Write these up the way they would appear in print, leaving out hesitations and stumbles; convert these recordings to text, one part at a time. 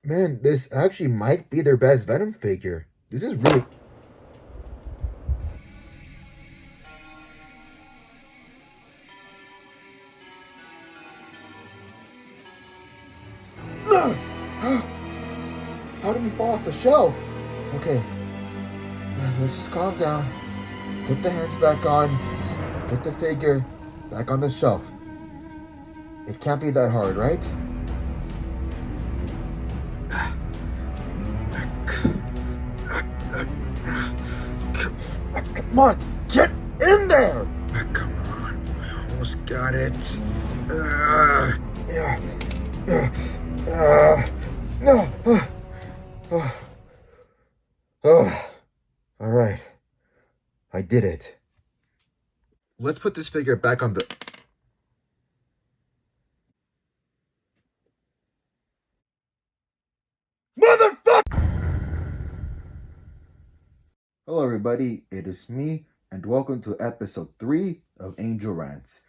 Man, this actually might be their best Venom figure. This is really... How did we fall off the shelf? Okay, let's just calm down. Put the hands back on. Put the figure back on the shelf. It can't be that hard, right? Come on, get in there! Come on, I almost got it. Yeah. No. All right. I did it. Let's put this figure back on the... Motherfucker! Hello everybody, it is me, and welcome to episode 3 of Angel Rants.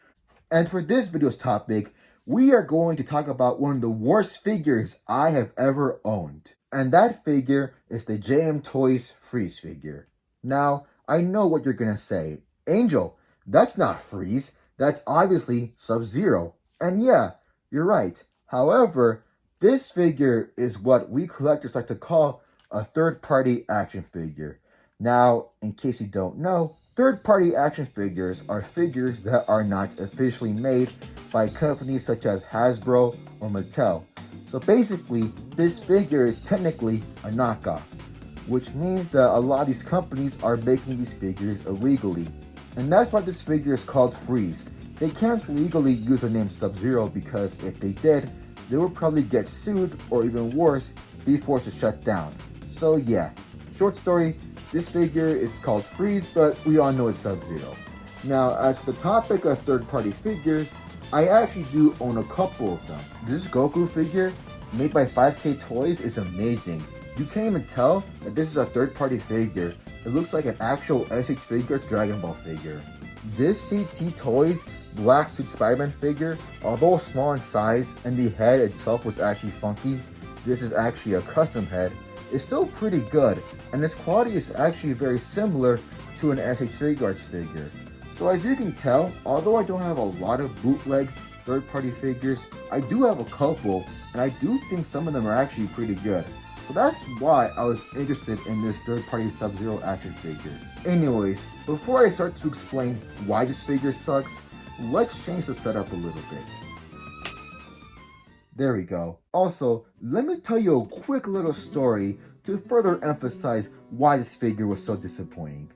And for this video's topic, we are going to talk about one of the worst figures I have ever owned. And that figure is the JM Toys Freeze figure. Now, I know what you're gonna say. Angel, that's not Freeze, that's obviously Sub-Zero. And yeah, you're right. However, this figure is what we collectors like to call a third-party action figure. Now, in case you don't know, third-party action figures are figures that are not officially made by companies such as Hasbro or Mattel. So basically, this figure is technically a knockoff, which means that a lot of these companies are making these figures illegally. And that's why this figure is called Freeze. They can't legally use the name Sub-Zero because if they did, they would probably get sued or even worse, be forced to shut down. So yeah, short story, this figure is called Freeze, but we all know it's Sub-Zero. Now, as for the topic of third-party figures, I actually do own a couple of them. This Goku figure, made by 5K Toys, is amazing. You can't even tell that this is a third-party figure. It looks like an actual SH Figuarts Dragon Ball figure. This CT Toys Black Suit Spider-Man figure, although small in size and the head itself was actually funky, this is actually a custom head, is still pretty good, and its quality is actually very similar to an SH Figuarts figure. So as you can tell, although I don't have a lot of bootleg third-party figures, I do have a couple, and I do think some of them are actually pretty good. So that's why I was interested in this third-party Sub-Zero action figure. Anyways, before I start to explain why this figure sucks, let's change the setup a little bit. There we go. Also, let me tell you a quick little story to further emphasize why this figure was so disappointing.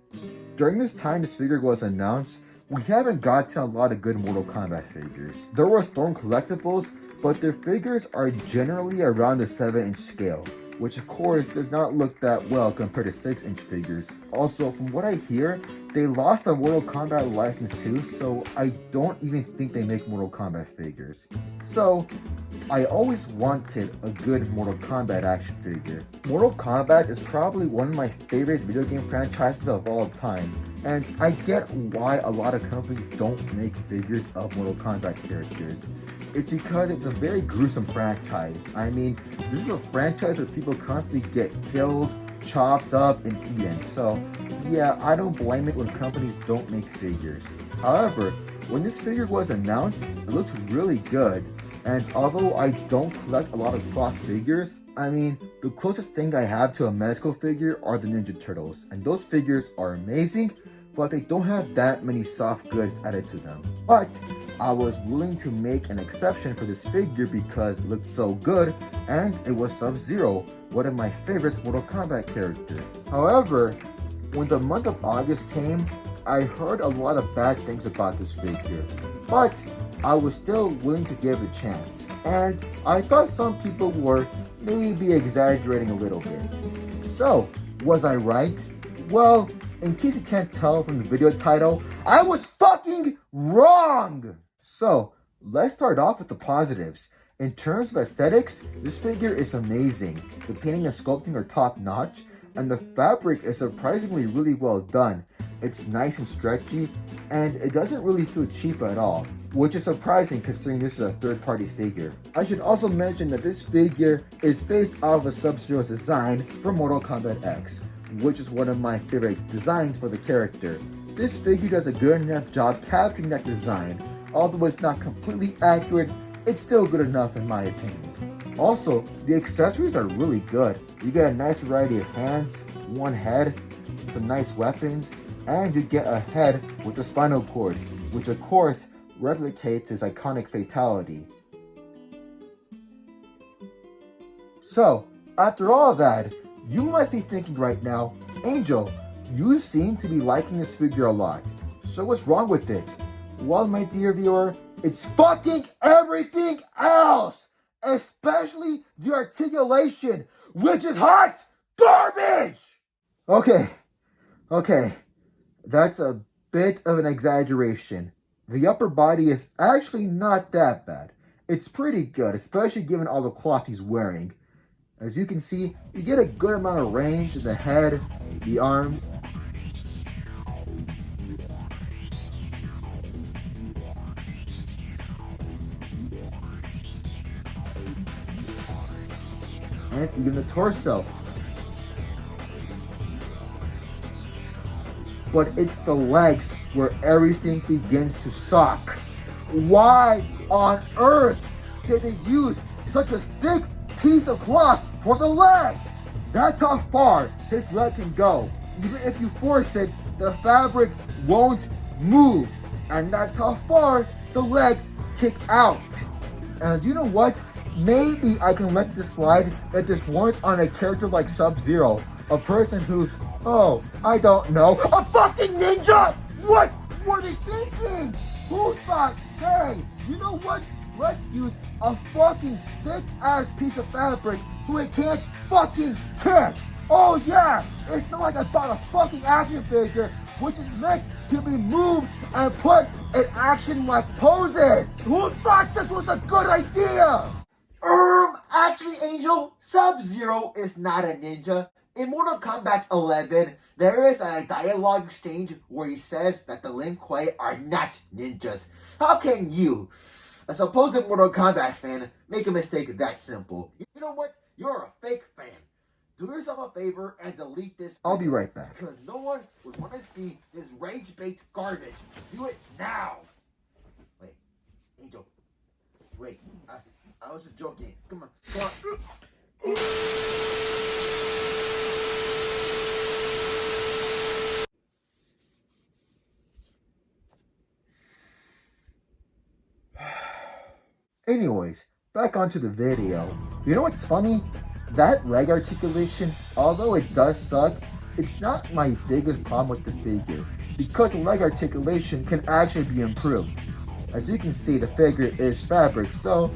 During this time this figure was announced, we haven't gotten a lot of good Mortal Kombat figures. There were Storm collectibles, but their figures are generally around the 7-inch scale, which of course does not look that well compared to 6-inch figures. Also, from what I hear, they lost the Mortal Kombat license too, so I don't even think they make Mortal Kombat figures. So, I always wanted a good Mortal Kombat action figure. Mortal Kombat is probably one of my favorite video game franchises of all time, and I get why a lot of companies don't make figures of Mortal Kombat characters. It's because it's a very gruesome franchise. I mean, this is a franchise where people constantly get killed, chopped up, and eaten. So, yeah, I don't blame it when companies don't make figures. However, when this figure was announced, it looked really good. And although I don't collect a lot of cloth figures, I mean, the closest thing I have to a magical figure are the Ninja Turtles. And those figures are amazing, but they don't have that many soft goods added to them. But I was willing to make an exception for this figure because it looked so good, and it was Sub-Zero, one of my favorite Mortal Kombat characters. However, when the month of August came, I heard a lot of bad things about this figure, but I was still willing to give it a chance, and I thought some people were maybe exaggerating a little bit. So, was I right? Well, in case you can't tell from the video title, I was fucking wrong! So, let's start off with the positives. In terms of aesthetics, this figure is amazing. The painting and sculpting are top notch, and the fabric is surprisingly really well done. It's nice and stretchy, and it doesn't really feel cheap at all. which is surprising considering this is a third-party figure. I should also mention that this figure is based off of Sub-Zero's design from Mortal Kombat X, which is one of my favorite designs for the character. This figure does a good enough job capturing that design. Although it's not completely accurate, it's still good enough in my opinion. Also, the accessories are really good. You get a nice variety of hands, one head, some nice weapons, and you get a head with the spinal cord, which of course replicates his iconic fatality. So, after all that, you must be thinking right now, Angel, you seem to be liking this figure a lot. So what's wrong with it? Well, my dear viewer, it's fucking everything else! Especially the articulation, which is hot garbage! Okay, that's a bit of an exaggeration. The upper body is actually not that bad. It's pretty good, especially given all the cloth he's wearing. As you can see, you get a good amount of range in the head, the arms, and even the torso. But it's the legs where everything begins to suck. Why on earth did they use such a thick piece of cloth for the legs? That's how far his leg can go. Even if you force it, the fabric won't move. And that's how far the legs kick out. And you know what? Maybe I can let this slide if this weren't on a character like Sub-Zero, a person who's, oh, I don't know, a fucking ninja! What were they thinking? Who thought, hey, you know what? Let's use a fucking thick-ass piece of fabric so it can't fucking kick. Oh yeah, it's not like I bought a fucking action figure which is meant to be moved and put in action-like poses. Who thought this was a good idea? Actually, Angel, Sub-Zero is not a ninja. In Mortal Kombat 11, there is a dialogue exchange where he says that the Lin Kuei are not ninjas. How can you, a supposed Mortal Kombat fan, make a mistake that simple? You know what? You're a fake fan. Do yourself a favor and delete this video. I'll be right back. Because no one would want to see this rage-bait garbage. Do it now. Wait, Angel. Wait, I was just joking. Come on. Anyways, back onto the video. You know what's funny? That leg articulation, although it does suck, it's not my biggest problem with the figure, because the leg articulation can actually be improved. As you can see, the figure is fabric, so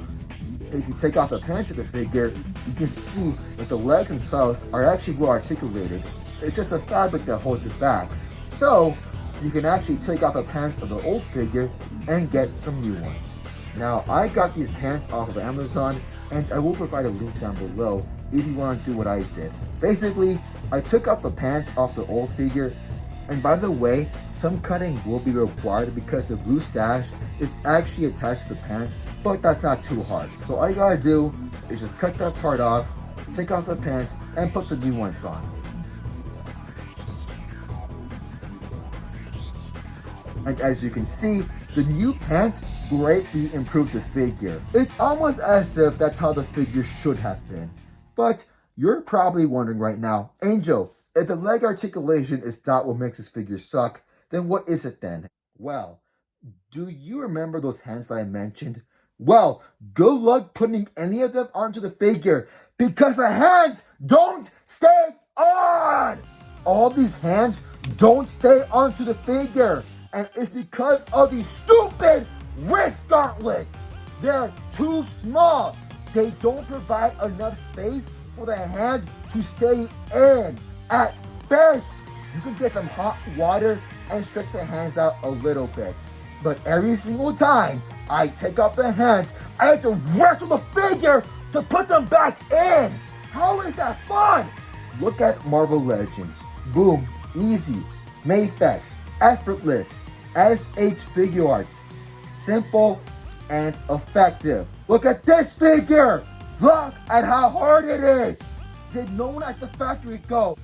if you take off the pants of the figure, you can see that the legs themselves are actually well articulated. It's just the fabric that holds it back. So, you can actually take off the pants of the old figure and get some new ones. Now, I got these pants off of Amazon, and I will provide a link down below if you want to do what I did. Basically, I took out the pants off the old figure, and by the way, some cutting will be required because the blue stash is actually attached to the pants, but that's not too hard. So all you gotta do is just cut that part off, take off the pants, and put the new ones on. And as you can see, the new pants greatly improved the figure. It's almost as if that's how the figure should have been. But you're probably wondering right now, Angel, if the leg articulation is not what makes this figure suck, then what is it then? Well, do you remember those hands that I mentioned? Well, good luck putting any of them onto the figure because the hands don't stay on! All these hands don't stay onto the figure, and it's because of these stupid wrist gauntlets. They're too small. They don't provide enough space for the hand to stay in. At best, you can get some hot water and stretch the hands out a little bit. But every single time I take off the hands, I have to wrestle the figure to put them back in. How is that fun? Look at Marvel Legends. Boom, easy. Mayfex, effortless. SH Figure Arts. simple and effective. Look at this figure! Look at how hard it is! Did no one at the factory go,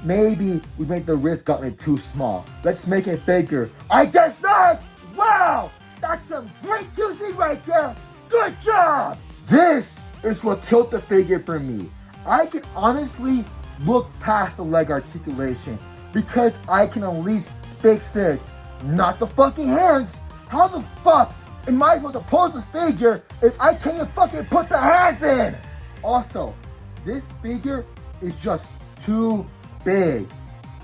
maybe we made the wrist gauntlet too small. Let's make it bigger. I guess not! Wow! That's some great QC right there! Good job! This is what killed the figure for me. I can honestly look past the leg articulation because I can at least fix it. Not the fucking hands! How the fuck am I supposed to pose this figure if I can't even fucking put the hands in? Also, this figure is just too big.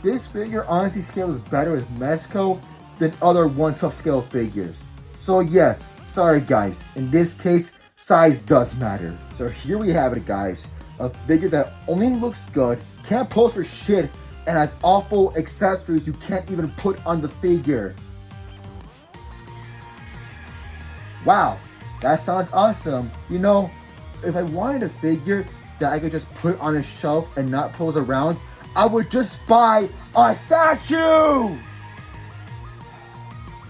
This figure honestly scales better with Mezco than other 1/12 scale figures. So yes, sorry guys, in this case, size does matter. So here we have it guys, a figure that only looks good, can't pose for shit, and has awful accessories you can't even put on the figure. Wow, that sounds awesome. You know, if I wanted a figure that I could just put on a shelf and not pose around, I would just buy a statue!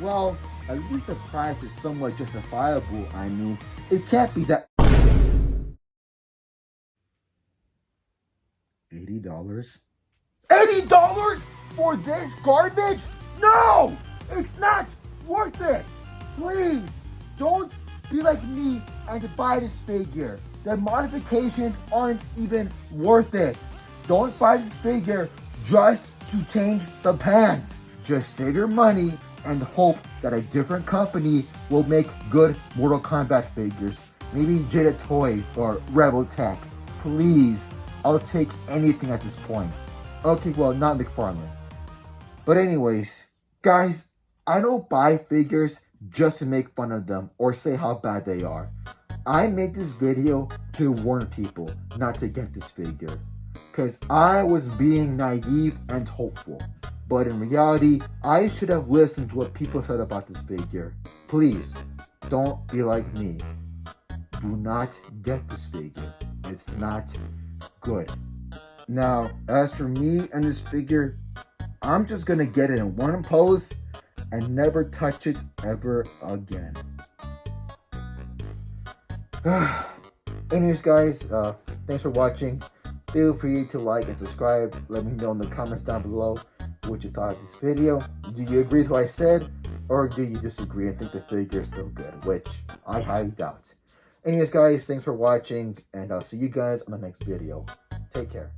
Well, at least the price is somewhat justifiable. I mean, it can't be that... $80? $80 for this garbage? No! It's not worth it! Please, don't be like me and buy this figure. The modifications aren't even worth it. Don't buy this figure just to change the pants. Just save your money and hope that a different company will make good Mortal Kombat figures. Maybe Jada Toys or Rebel Tech. Please, I'll take anything at this point. Okay, well, not McFarlane. But anyways, guys, I don't buy figures just to make fun of them or say how bad they are. I made this video to warn people not to get this figure, because I was being naive and hopeful. But in reality, I should have listened to what people said about this figure. Please, don't be like me. Do not get this figure. It's not good. Now, as for me and this figure, I'm just gonna get it in one pose and never touch it ever again. Anyways guys, thanks for watching. Feel free to like and subscribe. Let me know in the comments down below what you thought of this video. Do you agree with what I said, or do you disagree and think the figure is still good, which I highly doubt. Anyways guys, thanks for watching, and I'll see you guys on the next video. Take care.